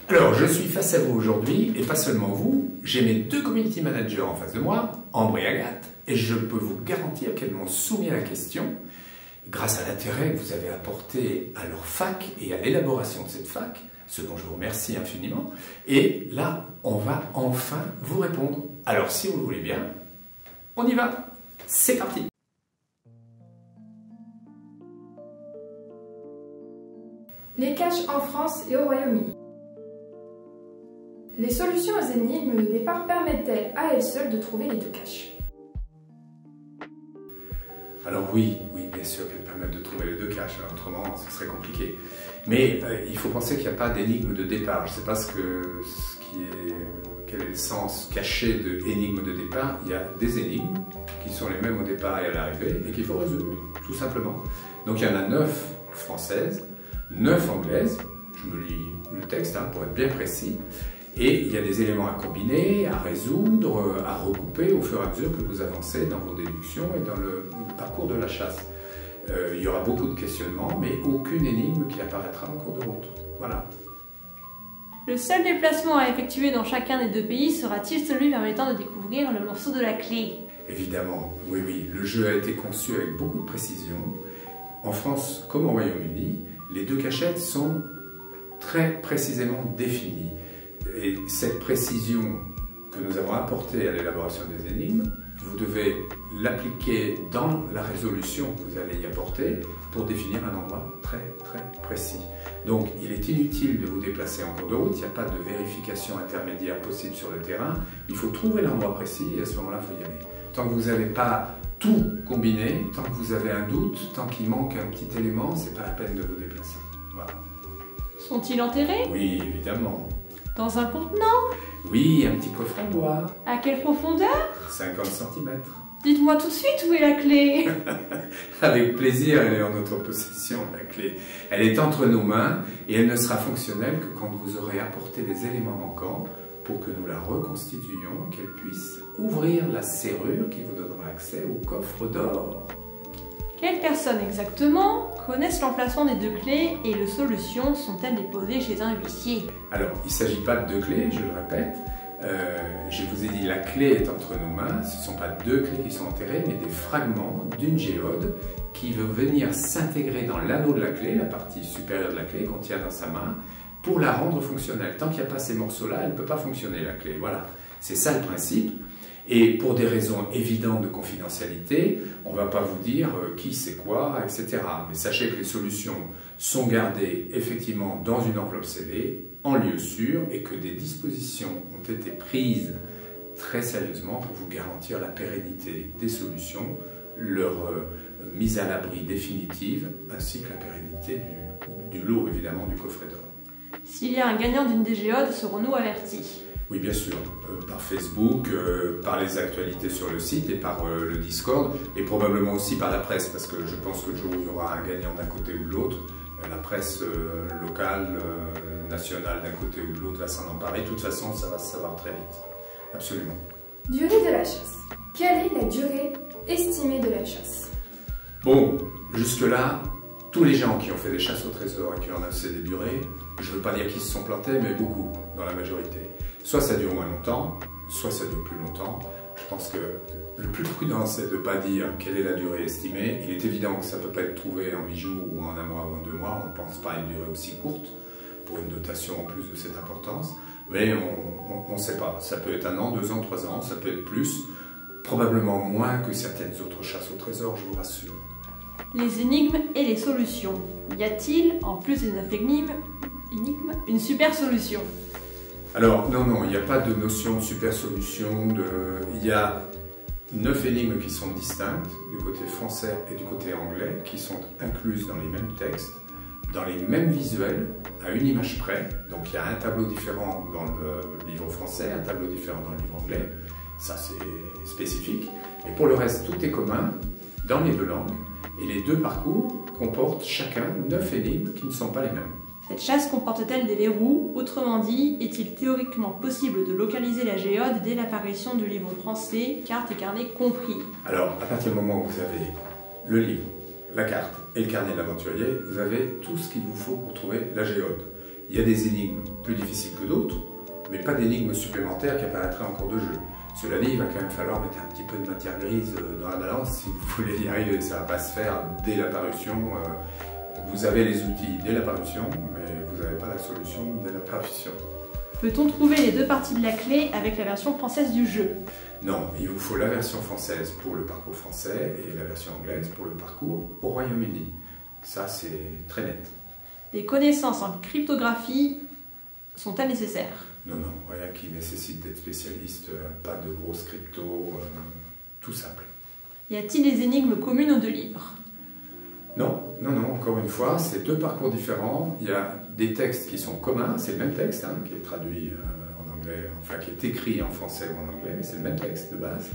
Alors, je suis face à vous aujourd'hui, et pas seulement vous, j'ai mes deux community managers en face de moi, Ambre et Agathe, et je peux vous garantir qu'elles m'ont soumis à la question, grâce à l'intérêt que vous avez apporté à leur fac et à l'élaboration de cette fac, ce dont je vous remercie infiniment, et là, on va enfin vous répondre. Alors, si vous le voulez bien, on y va, c'est parti! Les caches en France et au Royaume-Uni. Les solutions aux énigmes de départ permettent-elles à elles seules de trouver les deux caches? Alors oui, bien sûr qu'elles permettent de trouver les deux caches, autrement ce serait compliqué. Mais il faut penser qu'il n'y a pas d'énigme de départ. Je ne sais pas quel est le sens caché de énigme de départ. Il y a des énigmes qui sont les mêmes au départ et à l'arrivée et qu'il faut résoudre, tout simplement. Donc il y en a 9 françaises, 9 anglaises, je me lis le texte pour être bien précis. Et il y a des éléments à combiner, à résoudre, à recouper au fur et à mesure que vous avancez dans vos déductions et dans le parcours de la chasse. Il y aura beaucoup de questionnements, mais aucune énigme qui apparaîtra en cours de route. Voilà. Le seul déplacement à effectuer dans chacun des deux pays sera-t-il celui permettant de découvrir le morceau de la clé? Évidemment, oui. Le jeu a été conçu avec beaucoup de précision. En France comme au Royaume-Uni, les deux cachettes sont très précisément définies. Et cette précision que nous avons apportée à l'élaboration des énigmes, vous devez l'appliquer dans la résolution que vous allez y apporter pour définir un endroit très précis. Donc il est inutile de vous déplacer en cours de route, il n'y a pas de vérification intermédiaire possible sur le terrain, il faut trouver l'endroit précis et à ce moment-là, il faut y aller. Tant que vous n'avez pas tout combiné, tant que vous avez un doute, tant qu'il manque un petit élément, c'est pas la peine de vous déplacer. Voilà. Sont-ils enterrés? Oui, évidemment. Dans un contenant? Oui, un petit coffre en bois. À quelle profondeur? 50 cm. Dites-moi tout de suite où est la clé. Avec plaisir, elle est en notre possession, la clé. Elle est entre nos mains et elle ne sera fonctionnelle que quand vous aurez apporté les éléments manquants pour que nous la reconstituions, qu'elle puisse ouvrir la serrure qui vous donnera accès au coffre d'or. Quelles personnes exactement connaissent l'emplacement des deux clés et les solutions sont-elles déposées chez un huissier? Alors, il ne s'agit pas de deux clés, je le répète. Je vous ai dit, la clé est entre nos mains. Ce ne sont pas deux clés qui sont enterrées, mais des fragments d'une géode qui veut venir s'intégrer dans l'anneau de la clé, la partie supérieure de la clé qu'on tient dans sa main, pour la rendre fonctionnelle. Tant qu'il n'y a pas ces morceaux-là, elle ne peut pas fonctionner, la clé. Voilà, c'est ça le principe. Et pour des raisons évidentes de confidentialité, on ne va pas vous dire qui c'est quoi, etc. Mais sachez que les solutions sont gardées effectivement dans une enveloppe scellée, en lieu sûr, et que des dispositions ont été prises très sérieusement pour vous garantir la pérennité des solutions, leur mise à l'abri définitive, ainsi que la pérennité du lot, évidemment, du coffret d'or. S'il y a un gagnant d'une des géodes, serons-nous avertis? Oui, bien sûr, par Facebook, par les actualités sur le site et par le Discord, et probablement aussi par la presse, parce que je pense que le jour où il y aura un gagnant d'un côté ou de l'autre, la presse locale, nationale d'un côté ou de l'autre va s'en emparer. De toute façon, ça va se savoir très vite. Absolument. Durée de la chasse. Quelle est la durée estimée de la chasse? Bon, jusque-là, tous les gens qui ont fait des chasses au trésor et qui en ont fait des durées, je ne veux pas dire qu'ils se sont plantés, mais beaucoup, dans la majorité. Soit ça dure moins longtemps, soit ça dure plus longtemps. Je pense que le plus prudent, c'est de ne pas dire quelle est la durée estimée. Il est évident que ça ne peut pas être trouvé en 8 jours ou en 1 mois ou en 2 mois. On ne pense pas à une durée aussi courte pour une dotation en plus de cette importance. Mais on ne sait pas. Ça peut être 1 an, 2 ans, 3 ans, ça peut être plus. Probablement moins que certaines autres chasses au trésor, je vous rassure. Les énigmes et les solutions. Y a-t-il, en plus des 9 énigmes, une super solution? Alors, non, il n'y a pas de notion de super solution. Il y a 9 énigmes qui sont distinctes, du côté français et du côté anglais, qui sont incluses dans les mêmes textes, dans les mêmes visuels, à une image près. Donc il y a un tableau différent dans le livre français, un tableau différent dans le livre anglais. Ça, c'est spécifique. Et pour le reste, tout est commun dans les deux langues. Et les deux parcours comportent chacun 9 énigmes qui ne sont pas les mêmes. Cette chasse comporte-t-elle des verrous? Autrement dit, est-il théoriquement possible de localiser la géode dès l'apparition du livre français, cartes et carnets compris? Alors, à partir du moment où vous avez le livre, la carte et le carnet de l'aventurier, vous avez tout ce qu'il vous faut pour trouver la géode. Il y a des énigmes plus difficiles que d'autres, mais pas d'énigmes supplémentaires qui apparaîtraient en cours de jeu. Cela dit, il va quand même falloir mettre un petit peu de matière grise dans la balance si vous voulez y arriver. Ça ne va pas se faire dès l'apparition. Vous avez les outils dès l'apparition, mais vous n'avez pas la solution dès l'apparition. Peut-on trouver les deux parties de la clé avec la version française du jeu? Non, il vous faut la version française pour le parcours français et la version anglaise pour le parcours au Royaume-Uni. Ça, c'est très net. Des connaissances en cryptographie sont-elles nécessaires? Non, rien qui nécessite d'être spécialiste, pas de grosses crypto, tout simple. Y a-t-il des énigmes communes aux deux livres? Non, encore une fois, c'est deux parcours différents. Il y a des textes qui sont communs, c'est le même texte qui est traduit en anglais, enfin qui est écrit en français ou en anglais, mais c'est le même texte de base.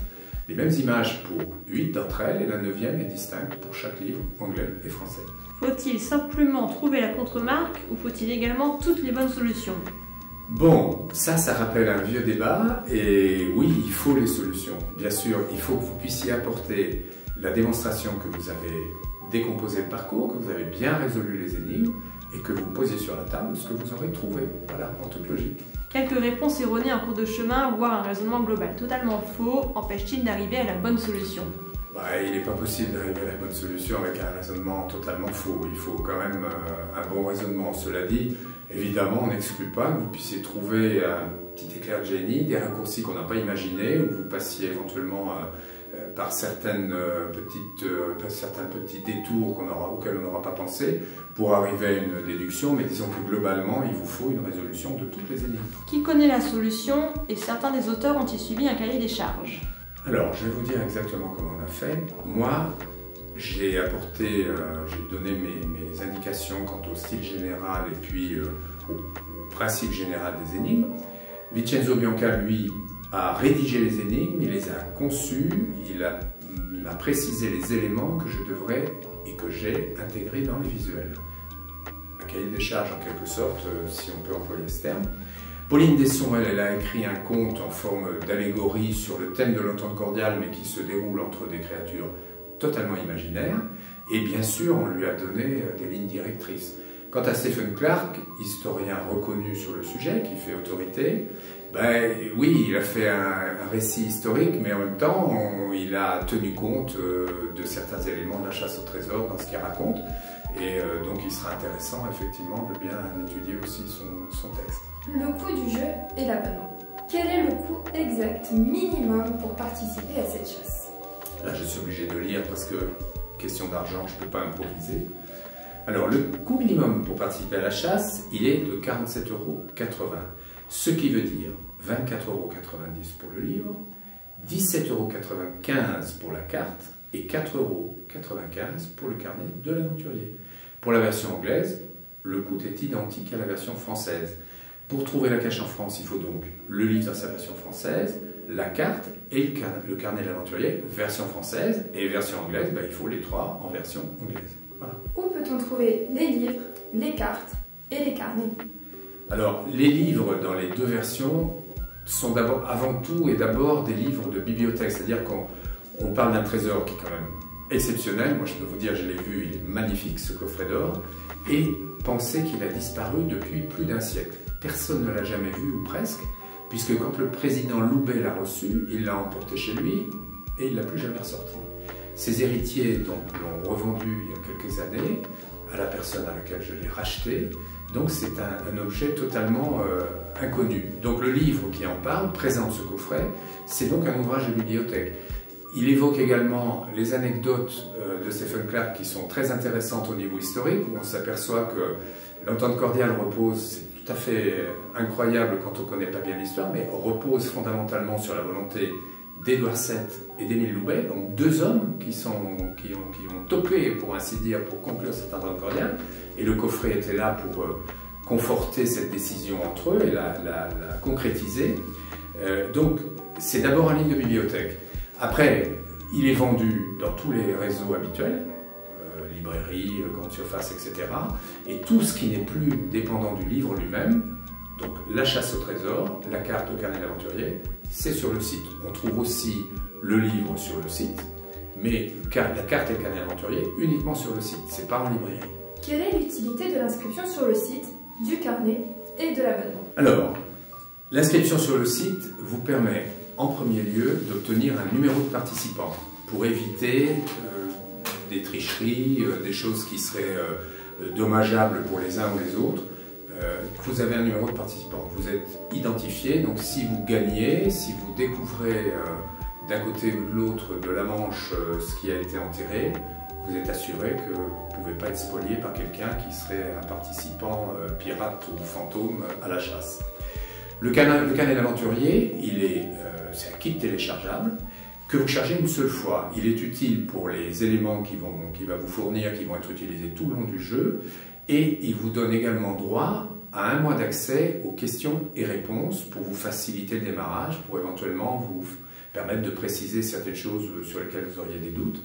Les mêmes images pour 8 d'entre elles, et la 9e est distincte pour chaque livre, anglais et français. Faut-il simplement trouver la contre-marque ou faut-il également toutes les bonnes solutions? Bon, ça rappelle un vieux débat, et oui, il faut les solutions. Bien sûr, il faut que vous puissiez apporter la démonstration que vous avez décomposé le parcours, que vous avez bien résolu les énigmes, et que vous posiez sur la table ce que vous aurez trouvé, voilà, en toute logique. Quelques réponses erronées en cours de chemin, voire un raisonnement global totalement faux, empêche-t-il d'arriver à la bonne solution? Il n'est pas possible d'arriver à la bonne solution avec un raisonnement totalement faux. Il faut quand même un bon raisonnement. Cela dit, évidemment, on n'exclut pas que vous puissiez trouver un petit éclair de génie, des raccourcis qu'on n'a pas imaginés, ou vous passiez éventuellement par certains petits détours auxquels on n'aura pas pensé pour arriver à une déduction, mais disons que globalement, il vous faut une résolution de toutes les énigmes. Qui connaît la solution et certains des auteurs ont-ils suivi un cahier des charges? Alors, je vais vous dire exactement comment on a fait. Moi, j'ai donné mes indications quant au style général et puis au principe général des énigmes. Vincenzo Bianca, lui, a rédigé les énigmes, il les a conçues, il m'a précisé les éléments que je devrais et que j'ai intégrés dans les visuels. Un cahier des charges en quelque sorte, si on peut employer ce terme. Pauline Desson, elle a écrit un conte en forme d'allégorie sur le thème de l'entente cordiale, mais qui se déroule entre des créatures totalement imaginaires. Et bien sûr, on lui a donné des lignes directrices. Quant à Stephen Clark, historien reconnu sur le sujet, qui fait autorité, oui, il a fait un récit historique, mais en même temps, il a tenu compte de certains éléments de la chasse au trésor dans ce qu'il raconte. Et donc, il sera intéressant, effectivement, de bien étudier aussi son texte. Le coût du jeu et l'abonnement. Quel est le coût exact minimum pour participer à cette chasse? Là, je suis obligé de lire parce que, question d'argent, je ne peux pas improviser. Alors, le coût minimum pour participer à la chasse, il est de 47,80 €. Ce qui veut dire 24,90 € pour le livre, 17,95 € pour la carte et 4,95 € pour le carnet de l'aventurier. Pour la version anglaise, le coût est identique à la version française. Pour trouver la cache en France, il faut donc le livre dans sa version française, la carte et le carnet de l'aventurier, version française, et version anglaise, il faut les trois en version anglaise. Voilà. Où peut-on trouver les livres, les cartes et les carnets? Alors, les livres dans les deux versions sont avant tout des livres de bibliothèque, c'est-à-dire qu'on parle d'un trésor qui est quand même exceptionnel. Moi, je peux vous dire, je l'ai vu, il est magnifique, ce coffret d'or, et pensez qu'il a disparu depuis plus d'un siècle. Personne ne l'a jamais vu, ou presque, puisque quand le président Loubet l'a reçu, il l'a emporté chez lui et il ne l'a plus jamais ressorti. Ses héritiers l'ont revendu il y a quelques années à la personne à laquelle je l'ai racheté, donc c'est un objet totalement inconnu. Donc le livre qui en parle présente ce coffret, c'est donc un ouvrage de bibliothèque. Il évoque également les anecdotes de Stephen Clark qui sont très intéressantes au niveau historique, où on s'aperçoit que l'entente cordiale repose, c'est tout à fait incroyable quand on ne connaît pas bien l'histoire, mais repose fondamentalement sur la volonté d'Édouard VII et d'Émile Loubet, donc deux hommes qui ont topé, pour ainsi dire, pour conclure cette entente cordiale, et le coffret était là pour conforter cette décision entre eux et la concrétiser. Donc c'est d'abord un livre de bibliothèque. Après, il est vendu dans tous les réseaux habituels, librairie, grande surface, etc. Et tout ce qui n'est plus dépendant du livre lui-même, donc la chasse au trésor, la carte au carnet de l'aventurier, c'est sur le site. On trouve aussi le livre sur le site, mais la carte et le carnet d'aventurier uniquement sur le site, c'est pas en librairie. Quelle est l'utilité de l'inscription sur le site, du carnet et de l'abonnement? Alors, l'inscription sur le site vous permet en premier lieu d'obtenir un numéro de participant pour éviter des tricheries, des choses qui seraient dommageables pour les uns ou les autres. Vous avez un numéro de participant, vous êtes identifié, donc si vous gagnez, si vous découvrez d'un côté ou de l'autre de la Manche ce qui a été enterré, vous êtes assuré que vous ne pouvez pas être spolié par quelqu'un qui serait un participant pirate ou fantôme à la chasse. Le carnet d'aventurier, c'est un kit téléchargeable que vous chargez une seule fois. Il est utile pour les éléments qu'il va vous fournir, qui vont être utilisés tout le long du jeu, et il vous donne également droit à 1 mois d'accès aux questions et réponses pour vous faciliter le démarrage, pour éventuellement vous permettre de préciser certaines choses sur lesquelles vous auriez des doutes.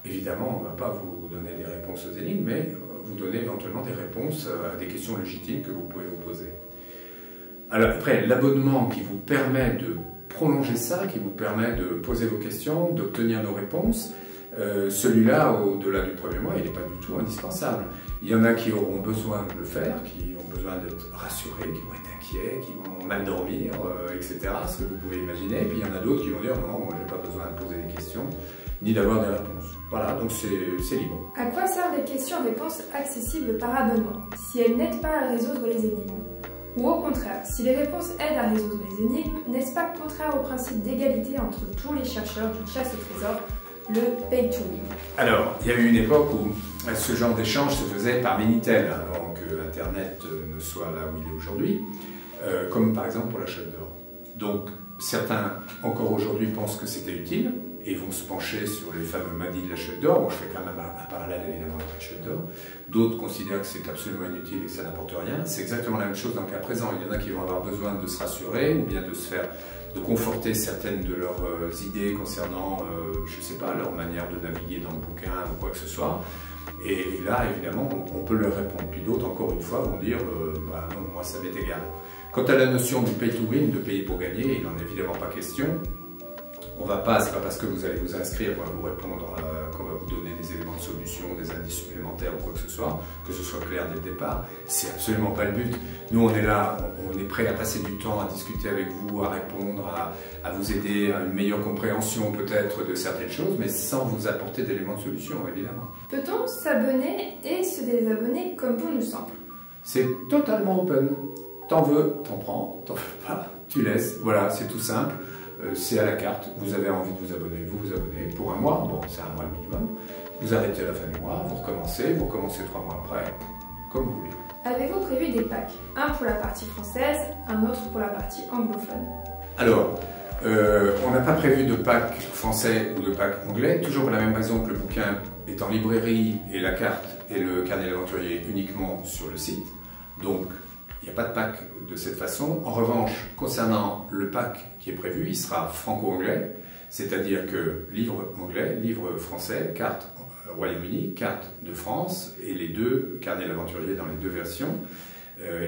Évidemment, on ne va pas vous donner des réponses aux énigmes, mais vous donner éventuellement des réponses à des questions légitimes que vous pouvez vous poser. Alors après, l'abonnement qui vous permet de prolonger ça, qui vous permet de poser vos questions, d'obtenir nos réponses, celui-là, au-delà du premier mois, il n'est pas du tout indispensable. Il y en a qui auront besoin de le faire, qui ont besoin d'être rassurés, qui vont être inquiets, qui vont mal dormir, etc., ce que vous pouvez imaginer. Et puis il y en a d'autres qui vont dire non, moi j'ai pas besoin de poser des questions, ni d'avoir des réponses. Voilà, donc c'est libre. À quoi servent les questions-réponses accessibles par abonnement, si elles n'aident pas à résoudre les énigmes? Ou au contraire, si les réponses aident à résoudre les énigmes, n'est-ce pas contraire au principe d'égalité entre tous les chercheurs d'une chasse au trésor, le pay to win? Alors, il y a eu une époque où ce genre d'échange se faisait par Minitel, avant que Internet ne soit là où il est aujourd'hui, comme par exemple pour la chute d'or. Donc, certains, encore aujourd'hui, pensent que c'était utile et vont se pencher sur les fameux madis de la chute d'or. Bon, je fais quand même un parallèle évidemment avec la chute d'or. D'autres considèrent que c'est absolument inutile et que ça n'apporte rien. C'est exactement la même chose dans le cas présent. Il y en a qui vont avoir besoin de se rassurer ou bien de conforter certaines de leurs idées concernant, je ne sais pas, leur manière de naviguer dans le bouquin ou quoi que ce soit. Et là, évidemment, on peut leur répondre. Puis d'autres, encore une fois, vont dire bah non, moi ça m'est égal. Quant à la notion du pay to win, de payer pour gagner, il n'en est évidemment pas question. On va pas, c'est pas parce que vous allez vous inscrire qu'on va vous répondre, qu'on va vous donner des éléments de solution, des indices supplémentaires ou quoi que ce soit clair dès le départ. C'est absolument pas le but. Nous, on est là, on est prêt à passer du temps, à discuter avec vous, à répondre, à vous aider à une meilleure compréhension peut-être de certaines choses, mais sans vous apporter d'éléments de solution, évidemment. Peut-on s'abonner et se désabonner comme bon nous semble? C'est totalement open. T'en veux, t'en prends, t'en veux pas, tu laisses. Voilà, c'est tout simple. C'est à la carte, vous avez envie de vous abonner, vous vous abonnez pour 1 mois, bon c'est 1 mois le minimum, vous arrêtez à la fin du mois, vous recommencez 3 mois après, comme vous voulez. Avez-vous prévu des packs? Un pour la partie française, un autre pour la partie anglophone? Alors, on n'a pas prévu de pack français ou de pack anglais, toujours pour la même raison que le bouquin est en librairie et la carte et le carnet de l'aventurier uniquement sur le site, donc il n'y a pas de pack de cette façon. En revanche, concernant le pack qui est prévu, il sera franco-anglais, c'est-à-dire que livre anglais, livre français, carte Royaume-Uni, carte de France et les 2 carnets de l'aventurier dans les 2 versions.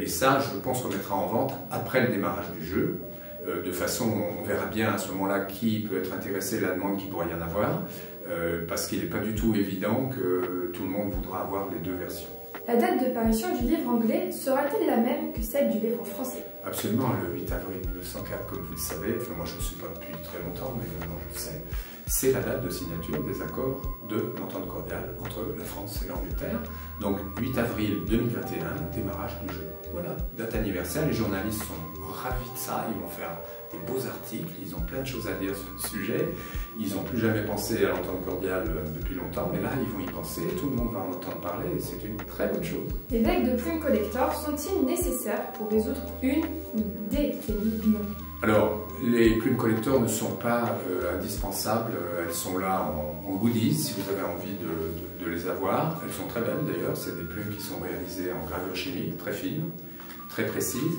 Et ça, je pense qu'on mettra en vente après le démarrage du jeu. De façon, on verra bien à ce moment-là qui peut être intéressé, la demande qui pourrait y en avoir, parce qu'il n'est pas du tout évident que tout le monde voudra avoir les 2 versions. La date de parution du livre anglais sera-t-elle la même que celle du livre français? Absolument, le 8 avril 1904, comme vous le savez, enfin moi je ne le sais pas depuis très longtemps, mais maintenant je le sais, c'est la date de signature des accords de l'entente cordiale entre la France et l'Angleterre. Donc 8 avril 2021, démarrage du jeu. Voilà, date anniversaire, les journalistes sont ravis de ça, ils vont faire des beaux articles, ils ont plein de choses à dire sur le sujet, ils n'ont plus jamais pensé à l'entente cordiale depuis longtemps, mais là ils vont y penser, tout le monde va en entendre parler et c'est une très bonne chose. Les decks de plumes collector sont-ils nécessaires pour résoudre une ou des énigmes? Alors, les plumes collector ne sont pas indispensables, elles sont là en goodies si vous avez envie de les avoir. Elles sont très belles d'ailleurs, c'est des plumes qui sont réalisées en gravure chimique, très fines, très précises.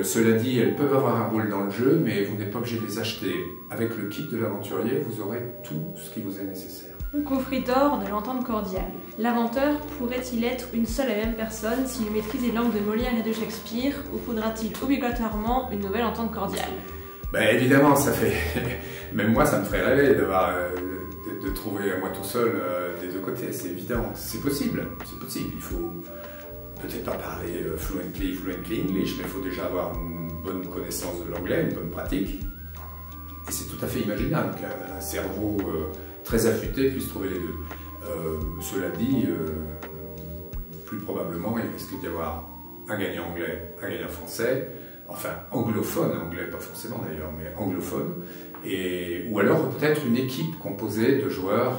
Cela dit, elles peuvent avoir un rôle dans le jeu, mais vous n'êtes pas obligé de les acheter. Avec le kit de l'aventurier, vous aurez tout ce qui vous est nécessaire. Le coffret d'or de l'entente cordiale. L'inventeur pourrait-il être une seule et même personne s'il maîtrise les langues de Molière et de Shakespeare, ou faudra-t-il obligatoirement une nouvelle entente cordiale? Ben évidemment, ça fait. Même moi, ça me ferait rêver d'avoir de trouver à moi tout seul des deux côtés. C'est évident, c'est possible. C'est possible. Il faut peut-être pas parler fluently English, mais il faut déjà avoir une bonne connaissance de l'anglais, une bonne pratique. Et c'est tout à fait imaginable qu'un cerveau très affûté puisse trouver les deux. Cela dit, plus probablement, il risque d'y avoir un gagnant anglais, un gagnant français, enfin anglophone, anglais pas forcément d'ailleurs, mais anglophone, ou alors peut-être une équipe composée de joueurs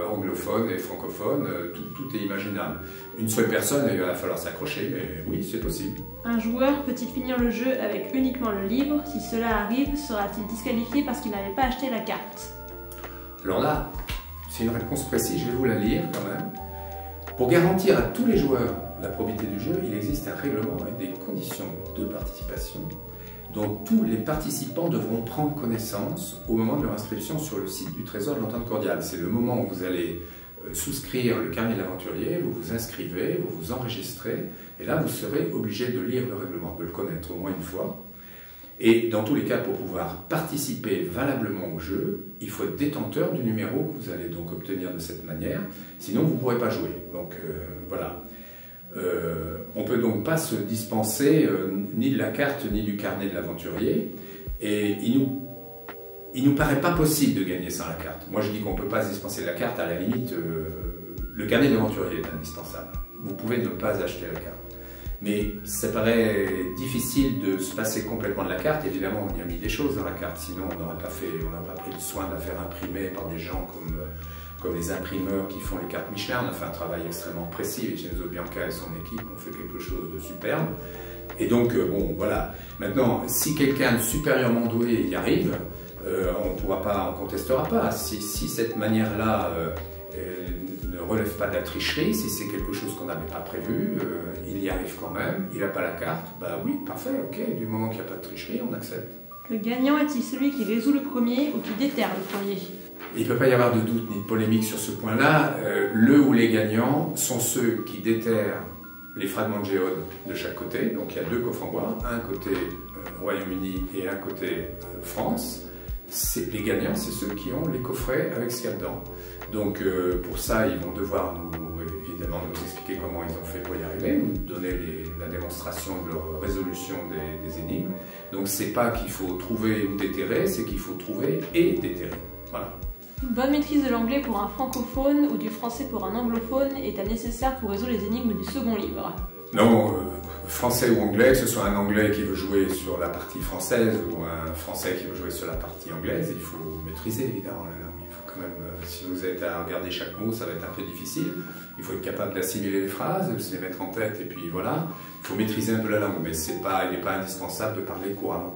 anglophones et francophones, tout est imaginable. Une seule personne, il va falloir s'accrocher, mais oui, c'est possible. Un joueur peut-il finir le jeu avec uniquement le livre? Si cela arrive, sera-t-il disqualifié parce qu'il n'avait pas acheté la carte? Alors là, c'est une réponse précise, je vais vous la lire quand même. Pour garantir à tous les joueurs la probité du jeu, il existe un règlement avec des conditions de participation dont tous les participants devront prendre connaissance au moment de leur inscription sur le site du Trésor de l'Entente cordiale. C'est le moment où vous allez souscrire le carnet de l'aventurier, vous vous inscrivez, vous vous enregistrez, et là vous serez obligé de lire le règlement, de le connaître au moins une fois. Et dans tous les cas, pour pouvoir participer valablement au jeu, il faut être détenteur du numéro que vous allez donc obtenir de cette manière, sinon vous ne pourrez pas jouer. Donc voilà. On ne peut donc pas se dispenser ni de la carte ni du carnet de l'aventurier, et il nous paraît pas possible de gagner sans la carte. Moi je dis qu'on ne peut pas se dispenser de la carte, à la limite, le carnet de l'aventurier est indispensable. Vous pouvez ne pas acheter la carte. Mais ça paraît difficile de se passer complètement de la carte. Évidemment, on y a mis des choses dans la carte, sinon on n'aurait pas pris le soin de la faire imprimer par des gens comme les imprimeurs qui font les cartes Michelin. On a fait un travail extrêmement précis. Vincenzo Bianca et son équipe ont fait quelque chose de superbe. Et donc, bon, voilà. Maintenant, si quelqu'un de supérieurement doué y arrive, on contestera pas. Si cette manière-là ne relève pas de la tricherie, si c'est quelque chose qu'on n'avait pas prévu, il y arrive quand même, il n'a pas la carte, bah oui, parfait, ok, du moment qu'il n'y a pas de tricherie, on accepte. Le gagnant est-il celui qui résout le premier ou qui déterre le premier? Il ne peut pas y avoir de doute ni de polémique sur ce point-là. Le ou les gagnants sont ceux qui déterrent les fragments de géode de chaque côté. Donc il y a deux coffres en bois, un côté Royaume-Uni et un côté France. Les gagnants, c'est ceux qui ont les coffrets avec ce qu'il y a dedans. Donc pour ça, ils vont devoir évidemment nous expliquer comment ils ont fait pour y arriver, nous donner la démonstration de leur résolution des énigmes. Donc c'est pas qu'il faut trouver ou déterrer, c'est qu'il faut trouver et déterrer. Voilà. Une bonne maîtrise de l'anglais pour un francophone ou du français pour un anglophone est-elle nécessaire pour résoudre les énigmes du second livre? Non, français ou anglais, que ce soit un anglais qui veut jouer sur la partie française ou un français qui veut jouer sur la partie anglaise, il faut maîtriser évidemment la langue. Il faut quand même, si vous êtes à regarder chaque mot, ça va être un peu difficile. Il faut être capable d'assimiler les phrases, de se les mettre en tête, et puis voilà. Il faut maîtriser un peu la langue, mais il n'est pas indispensable de parler couramment.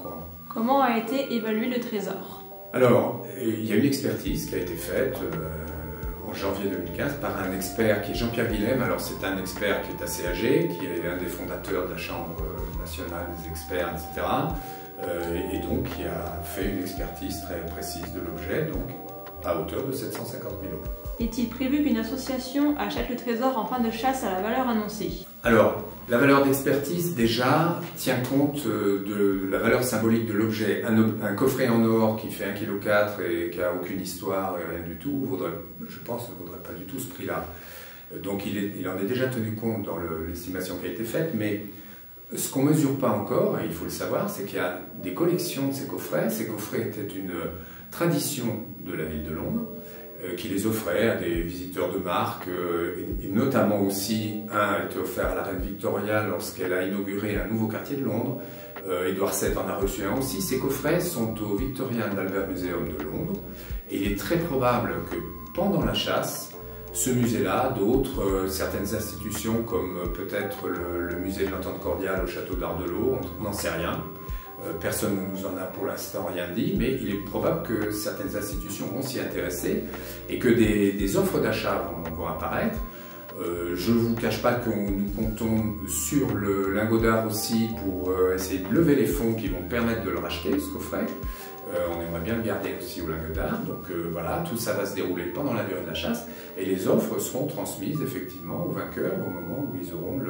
Comment a été évalué le trésor? Alors, il y a une expertise qui a été faite en janvier 2015 par un expert qui est Jean-Pierre Guilhem. Alors c'est un expert qui est assez âgé, qui est un des fondateurs de la Chambre nationale des experts, etc. Et donc qui a fait une expertise très précise de l'objet, donc à hauteur de 750 000 euros. Est-il prévu qu'une association achète le trésor en fin de chasse à la valeur annoncée? Alors, la valeur d'expertise, déjà, tient compte de la valeur symbolique de l'objet. Un coffret en or qui fait 1,4 kg et qui n'a aucune histoire et rien du tout, je pense, ne vaudrait pas du tout ce prix-là. Donc il en est déjà tenu compte dans l'estimation qui a été faite, mais ce qu'on ne mesure pas encore, et il faut le savoir, c'est qu'il y a des collections de ces coffrets. Ces coffrets étaient une tradition de la ville de Londres, qui les offrait à des visiteurs de marque, et notamment aussi un a été offert à la reine Victoria lorsqu'elle a inauguré un nouveau quartier de Londres. Edward VII en a reçu un aussi. Ces coffrets sont au Victorian Albert Museum de Londres, et il est très probable que pendant la chasse, ce musée-là, d'autres, certaines institutions comme peut-être le musée de l'Entente cordiale au château d'Ardelot, on n'en sait rien. Personne ne nous en a pour l'instant rien dit, mais il est probable que certaines institutions vont s'y intéresser et que des offres d'achat vont apparaître. Je ne vous cache pas que nous comptons sur le lingot d'art aussi pour essayer de lever les fonds qui vont permettre de le racheter, ce coffret. On aimerait bien le garder aussi au Lingodard. Donc voilà, tout ça va se dérouler pendant la durée de la chasse. Et les offres seront transmises effectivement aux vainqueurs au moment où ils auront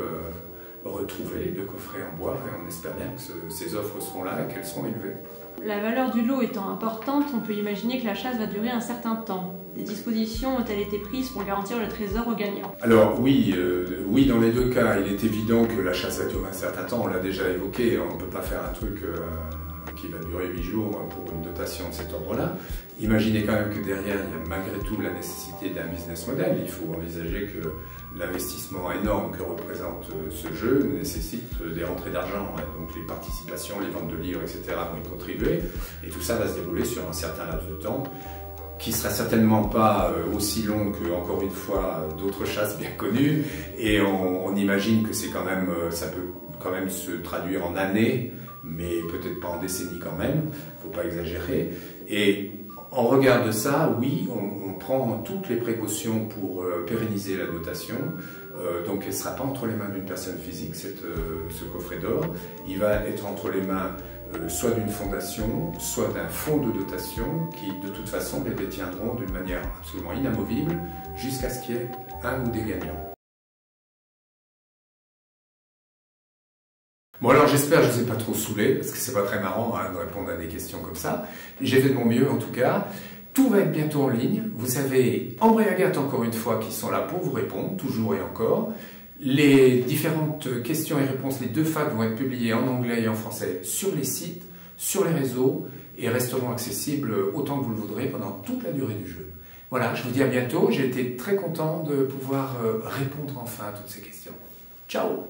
retrouvé le coffret en bois. Et on espère bien que ces offres seront là et qu'elles seront élevées. La valeur du lot étant importante, on peut imaginer que la chasse va durer un certain temps. Des dispositions ont-elles été prises pour garantir le trésor aux gagnants? Alors oui, dans les deux cas, il est évident que la chasse va durer un certain temps. On l'a déjà évoqué, on ne peut pas faire un truc qui va durer 8 jours pour une dotation de cet ordre-là. Imaginez quand même que derrière, il y a malgré tout la nécessité d'un business model. Il faut envisager que l'investissement énorme que représente ce jeu nécessite des rentrées d'argent. Donc les participations, les ventes de livres, etc. vont y contribuer. Et tout ça va se dérouler sur un certain laps de temps qui ne sera certainement pas aussi long que, encore une fois, d'autres chasses bien connues. Et on imagine que c'est quand même, ça peut quand même se traduire en années, mais peut-être pas en décennies quand même. Il ne faut pas exagérer. Et en regard de ça, oui, on prend toutes les précautions pour pérenniser la dotation. Donc elle ne sera pas entre les mains d'une personne physique, ce coffret d'or. Il va être entre les mains soit d'une fondation, soit d'un fonds de dotation qui, de toute façon, les détiendront d'une manière absolument inamovible jusqu'à ce qu'il y ait un ou des gagnants. Bon alors j'espère que je ne vous ai pas trop saoulé, parce que c'est pas très marrant de répondre à des questions comme ça. J'ai fait de mon mieux en tout cas. Tout va être bientôt en ligne. Vous avez Ambre et Agathe encore une fois qui sont là pour vous répondre, toujours et encore. Les différentes questions et réponses, les 2 facs vont être publiées en anglais et en français sur les sites, sur les réseaux et resteront accessibles autant que vous le voudrez pendant toute la durée du jeu. Voilà, je vous dis à bientôt. J'ai été très content de pouvoir répondre enfin à toutes ces questions. Ciao!